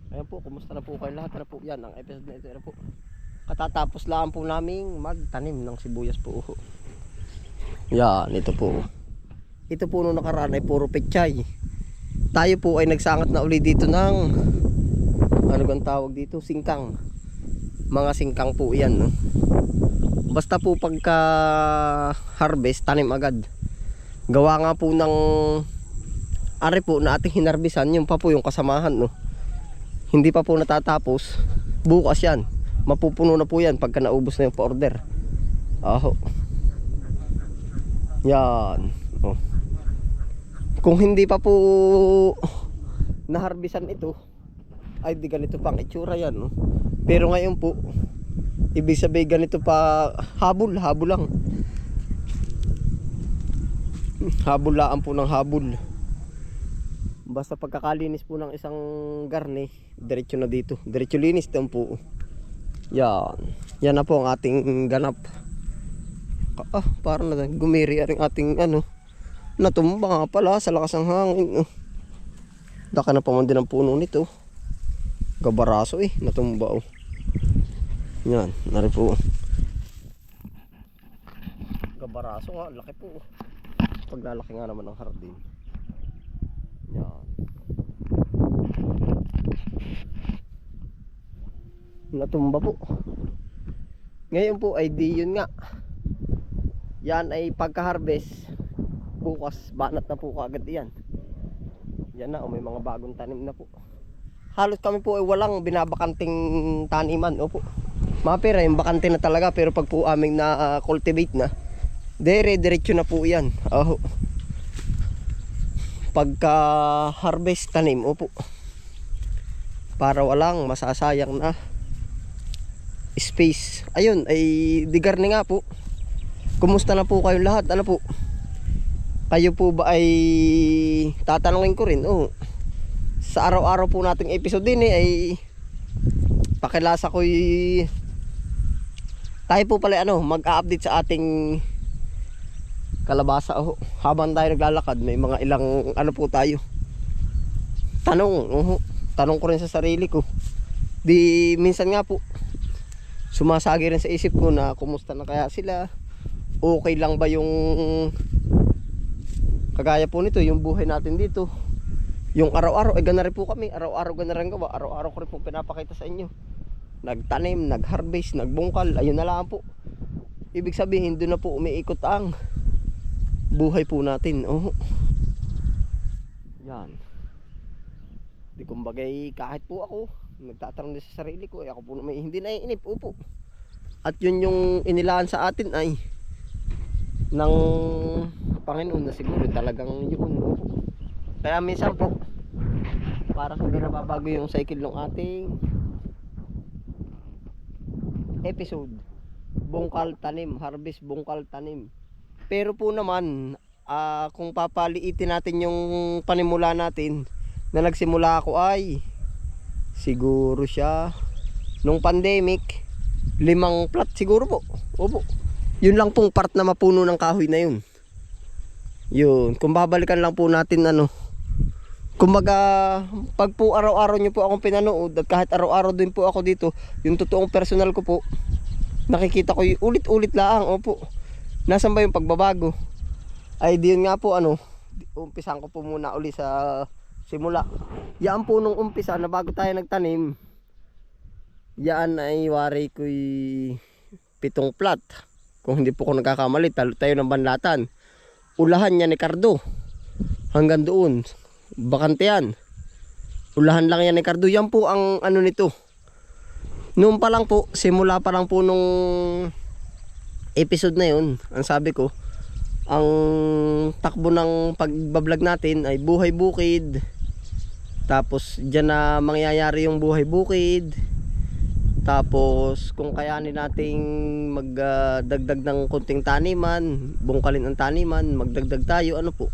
Ayan po, kumusta na po kayo lahat? Ano po yan, ang episode na ito. Ano po, katatapos lang po naming magtanim ng sibuyas po. Yan, ito po. Ito po nung nakaraan ay puro pechay. Tayo po ay nagsangat na uli dito ng ano bang tawag dito? Singkang. Mga singkang po yan, no? Basta po pagka harvest, tanim agad. Gawa nga po ng ari po na ating hinarbisan, yung pa po yung kasamahan, no? Hindi pa po natatapos. Bukas yan. Mapupuno na po yan pagka naubos na yung pa-order. Aho. Yan. Oh. Kung hindi pa po naharbisan ito, ay di ganito pang itsura yan, no? Pero ngayon po, ibig sabihin ganito pa, habol lang. Habol lang po ng habol. Basta pagkakalinis po ng isang garne, diretso na dito. Diretso linis din po. Yan. Yan na po ang ating ganap. Parang na gumiri ang ating ano. Natumba nga pala sa lakas ng hangin. Daka na pa man din ang puno nito. Gabaraso natumba. Yan, nari po. Gabaraso nga, laki po. Paglalaki nga naman ng hardin. Yan. Natumba po. Ngayon po ay di yun nga. Yan ay pagka-harvest. Bukas banat na po kaagad yan. Yan na, may mga bagong tanim na po. Halos kami po ay walang binabakanting taniman. Opo. Mapira yung bakante na talaga, pero pag po aming na cultivate na, diretso na po yan. Oh. Pagka harvest tanim, opo, para walang masasayang na space. Ayun, ay digarni nga po. Kumusta na po kayong lahat? Ano po, kayo po ba ay tatanungin ko rin, sa araw-araw po nating episode din ay pakilasa ko'y tayo po pala mag-a-update sa ating kalabasa. Habang tayo naglalakad, may mga ilang po tayo tanong. Tanong ko rin sa sarili ko. Di minsan nga po sumasagi rin sa isip ko na kumusta na kaya sila, okay lang ba yung kagaya po nito, yung buhay natin dito, yung araw-araw ay gana rin po kami, araw-araw gana rin gawa, araw-araw ko rin po pinapakita sa inyo, nagtanim, nagharvest, nagbungkal, ayun na lang po. Ibig sabihin doon na po umiikot ang buhay po natin. Yan. Di kumbagay kahit po ako nagtatanong din sa sarili ko, ako po may hindi naiinip. Opo. At yun yung inilaan sa atin ay ng Panginoon na siguro talagang yun. Opo. Kaya minsan po parang hindi nababago yung cycle ng ating episode. Bungkal tanim, harvest, bungkal tanim. Pero po naman, kung papaliitin natin yung panimula natin, na nagsimula ako ay siguro siya nung pandemic, 5 plat siguro po. Opo. Yun lang pong part na mapuno ng kahoy na yun. Yun, kung babalikan lang po natin kumbaga, pag po araw-araw nyo po akong pinanood, at kahit araw-araw din po ako dito, yung totoong personal ko po, nakikita ko yung ulit-ulit lang. Opo. Nasaan ba yung pagbabago? Ay diyon nga po umpisan ko po muna uli sa simula. Yan po nung umpisa na bago tayo nagtanim, yan ay wari ko'y 7 plat. Kung hindi po ako nagkakamali, talo tayo ng banlatan. Ulahan niya ni Cardo. Hanggang doon. Bakante yan. Ulahan lang yan ni Cardo. Yan po ang nito. Noon pa lang po, simula pa lang po nung episode na yun, ang sabi ko, ang takbo ng pagbablog natin ay buhay bukid. Tapos dyan na mangyayari yung buhay bukid. Tapos kung kayanin nating magdagdag ng konting taniman, bungkalin ang taniman, magdagdag tayo, po.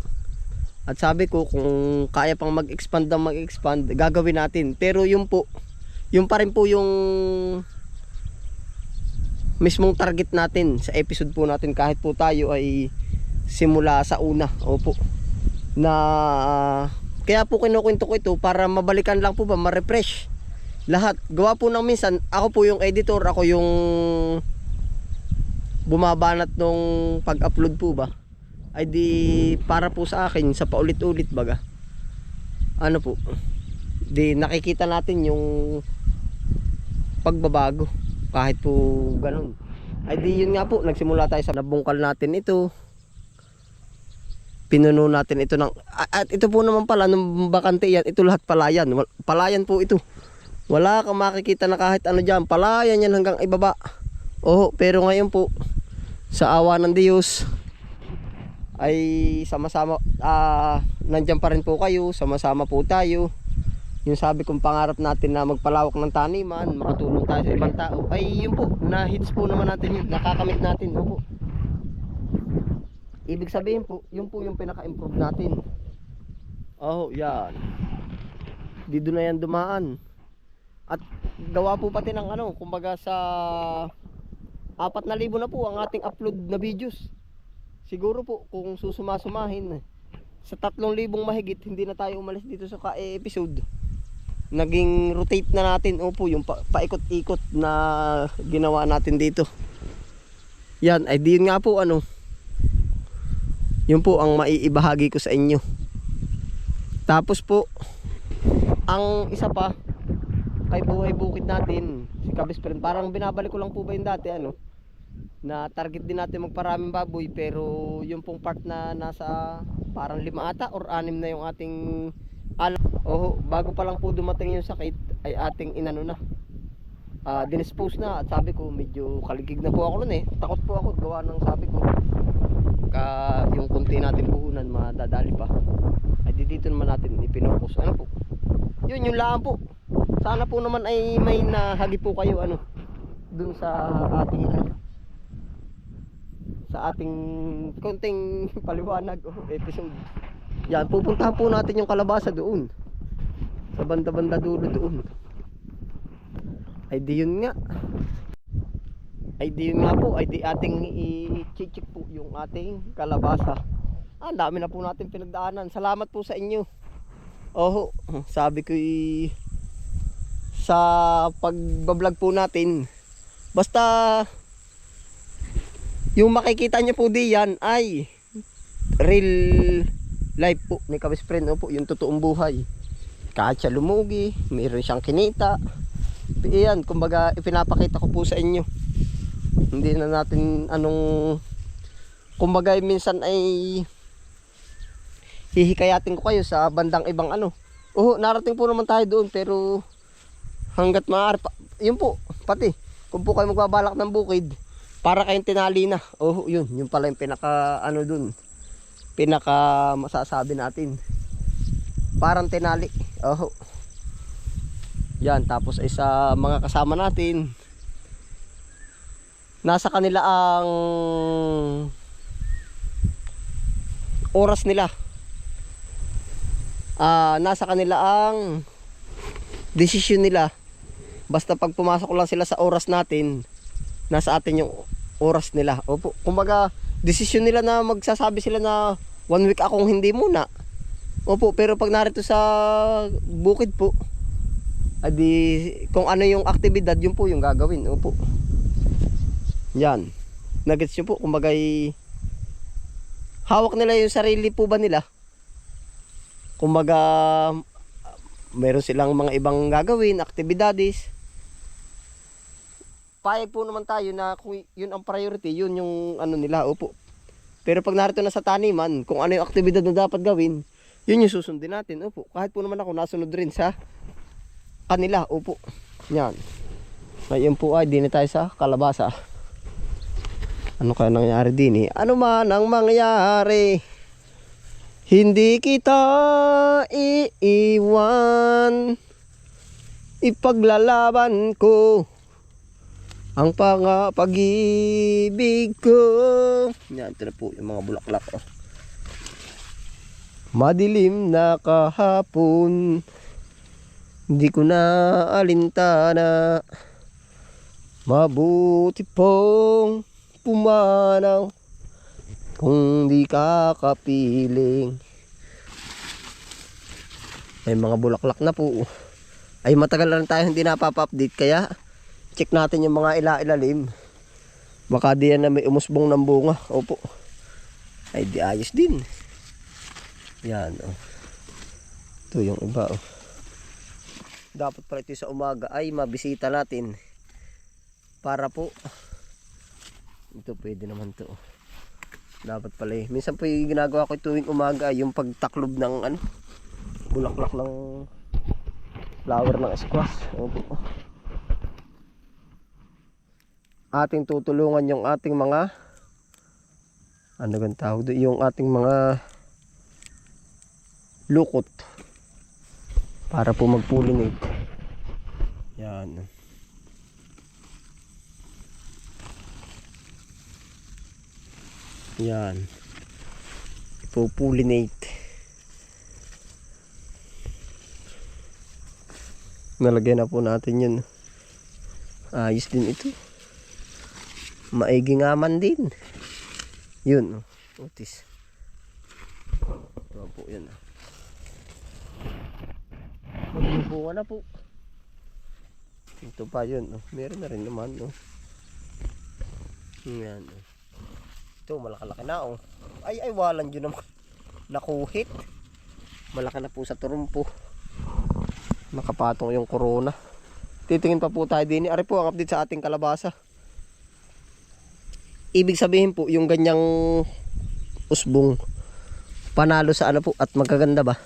At sabi ko kung kaya pang mag-expand ng mag-expand, gagawin natin. Pero yun po, yun pa rin po yung mismong target natin sa episode po natin, kahit po tayo ay simula sa una. Opo. Na kaya po kinukwento ko ito para mabalikan lang po ba, ma-refresh Lahat. Gawa po ng minsan, ako po yung editor, ako yung bumabanat nung pag-upload po ba. Ay di para po sa akin, sa paulit-ulit baga. Ano po, di nakikita natin yung pagbabago. Kahit po ganun. Ay di yun nga po, nagsimula tayo sa nabungkal natin ito. Pinuno natin ito ng, at ito po naman pala, nung bakante yan, ito lahat palayan. Palayan po ito. Wala kang makikita na kahit ano dyan. Palayan yan hanggang ibaba. Oh, pero ngayon po, sa awa ng Diyos, ay sama-sama, nandyan pa rin po kayo. Sama-sama po tayo. Yung sabi kong pangarap natin na magpalawak ng taniman, makatulong tayo sa ibang tao, ay yun po, na-hits po naman natin yun. Nakakamit natin. Opo. Ibig sabihin po, yun po yung pinaka-improve natin. Oh, yan. Dito na yan dumaan. At gawa po pati ng ano, kumbaga sa 4,000 na po ang ating upload na videos. Siguro po kung susuma-sumahin sa 3,000 mahigit, hindi na tayo umalis dito sa ka-episode. Naging rotate na natin. Opo, yung paikot-ikot na ginawa natin dito. Yan, ay diyan nga po ano. Yun po ang maiibahagi ko sa inyo. Tapos po, ang isa pa, kay buhay bukid natin, si Kabis Friend, parang binabalik ko lang po ba yung dati ano, na target din natin magparaming baboy, pero yung pong part na nasa parang 5 ata or 6 na yung ating alam. Oh, bago pa lang po dumating yung sakit ay ating inano na, dinispose na. At sabi ko medyo kaligig na po ako nun eh, takot po ako gawa ng sabi ko yung kunti natin puhunan madadali pa, ay dito naman natin ipinokus. Ano po, yun yung laan po. Sana po naman ay may nahagi po kayo ano dun sa ating ano, sa ating konting paliwanag o episode. Yan, pupuntahan po natin yung kalabasa doon sa banda-banda dulo doon. Ay di yun nga. Ay di yun nga po, ay di ating i-check po yung ating kalabasa. Ang dami na po natin pinagdaanan. Salamat po sa inyo. Oh, sabi ko sa pagbablog po natin, basta yung makikita nyo po diyan ay real life po ni Kabis Friend. Opo, yung totoong buhay. Kahit siya lumugi, mayroon siyang kinita. Iyan, kumbaga ipinapakita ko po sa inyo. Hindi na natin anong, kumbaga minsan ay hihikayatin ko kayo sa bandang ibang ano. Oh, narating po naman tayo doon, pero hanggat maaari pa, yun po, pati kung po kayo magbabalak ng bukid, para kayong tinali na. Oh, yun pala yung pinaka ano dun, pinaka masasabi natin, parang tinali. Oh, yan. Tapos ay sa mga kasama natin, nasa kanila ang oras nila, nasa kanila ang desisyon nila. Basta pag pumasok lang sila sa oras natin, nasa atin yung oras nila. Opo, kumbaga desisyon nila na magsasabi sila na 1 week akong hindi muna. Opo, pero pag narito sa bukid po, adi kung ano yung aktibidad, yun po yung gagawin. Opo, yan, nagets nyo po. Kumbaga hawak nila yung sarili po ba nila. Kumbaga meron silang mga ibang gagawin, aktibidades. Payag po naman tayo na kung yun ang priority, yun yung ano nila. Opo, pero pag narito na sa taniman, kung ano yung aktibidad na dapat gawin, yun yung susundin natin. Opo, kahit po naman ako nasunod rin sa kanila. Opo, yan. Ngayon po ay din tayo sa kalabasa. Ano kaya nangyari din eh? Ano man ang mangyari, hindi kita iiwan. Ipaglalaban ko ang pag-ibig ko. Yan, ito na po yung mga bulaklak. Oh. Madilim na kahapon, hindi ko na alintana. Mabuti pong pumanaw kung di ka kapiling. May mga bulaklak na po. ay matagal na rin tayo hindi napapa-update, kaya check natin yung mga ilalim. Baka di yan na may umusbong ng bunga. Opo. Ay di ayos din. Yan oh. Ito yung iba oh. Dapat pala ito sa umaga ay mabisita natin. Para po. Ito pwede naman to. Dapat pala eh. Minsan po yung ginagawa ko tuwing umaga yung pagtaklob ng ano, bulaklak ng flower ng squash. Opo. Ating tutulungan yung ating mga ano gan tawag doon, yung ating mga lukot para po mag-pollinate. Yan. Yan. Ipo-pollinate. Nalagyan na po natin yun. Ayos din ito. Maigi nga man din. Yun. Otis. Ito po yan. Magbubunga na po. Ito pa yun. Meron na rin naman. Yan. Ito malakalaki na oh. Ay walang yun naman. Nakuhit. Malaki na po sa turumpo. Nakapatong yung corona. Titingin pa po tayo din. Ari po ang update sa ating kalabasa. Ibig sabihin po yung ganyang usbong panalo sa ano po at magaganda ba.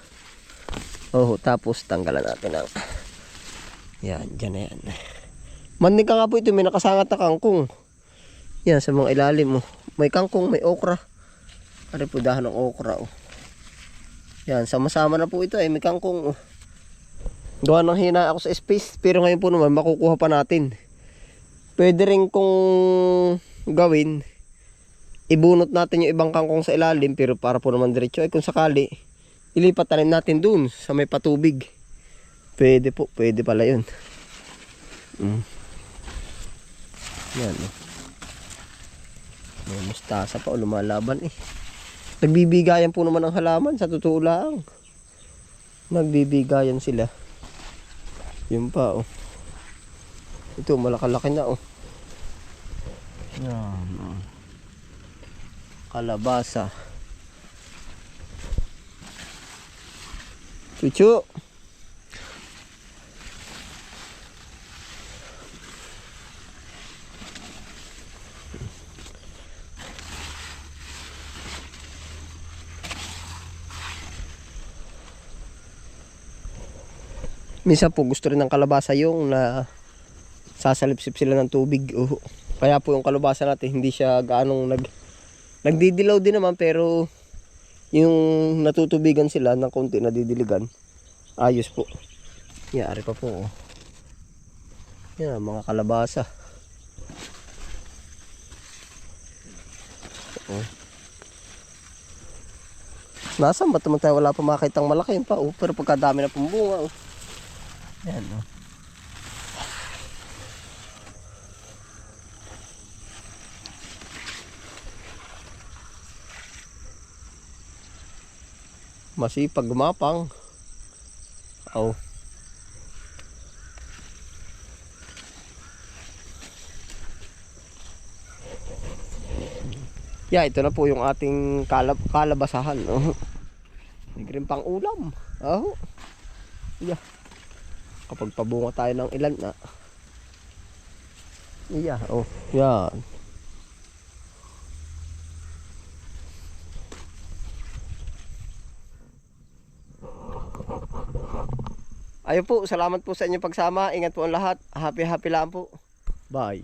Oh, tapos tanggalan natin ang yan, dyan na yan. Manig ka nga po ito, may nakasangat na kangkong. Yan sa mga ilalim mo. May kangkong, may okra. Ari po dahan ng okra oh. Yan, sama-sama na po ito ay may kangkong oh. Gawa ng hina ako sa space, pero ngayon po naman makukuha pa natin. Pwede rin kung gawin, ibunot natin yung ibang kangkong sa ilalim, pero para po naman diretso ay kung sakali ilipat tanim natin dun sa may patubig. Pwede po, pwede pala yun. Yan oh. May mustasa pa o lumalaban eh. Nagbibigayan po naman ang halaman, sa totoo lang. Nagbibigayan sila. Yun pa oh. Ito malakalaki na oh. Yan oh. Kalabasa. Chuchu. Minsan po gusto rin ng kalabasa yung na sasalipsip sila ng tubig. Kaya po yung kalabasa natin hindi siya gaanong nagdidilaw din naman, pero yung natutubigan sila ng konti nadidiligan. Ayos po. Yari pa po. Yan mga kalabasa. Nasaan ba naman tayo, wala pa makitang malaki yun pa pero pagkadami na pong bunga Yan masipag gumapang. Yeah, ito na po yung ating kalabasahan. Nagrim pang ulam. Yeah. Kapag pabunga tayo ng ilan na. Yeah, yan. Ayun po, salamat po sa inyong pagsama. Ingat po ang lahat. Happy lang po. Bye.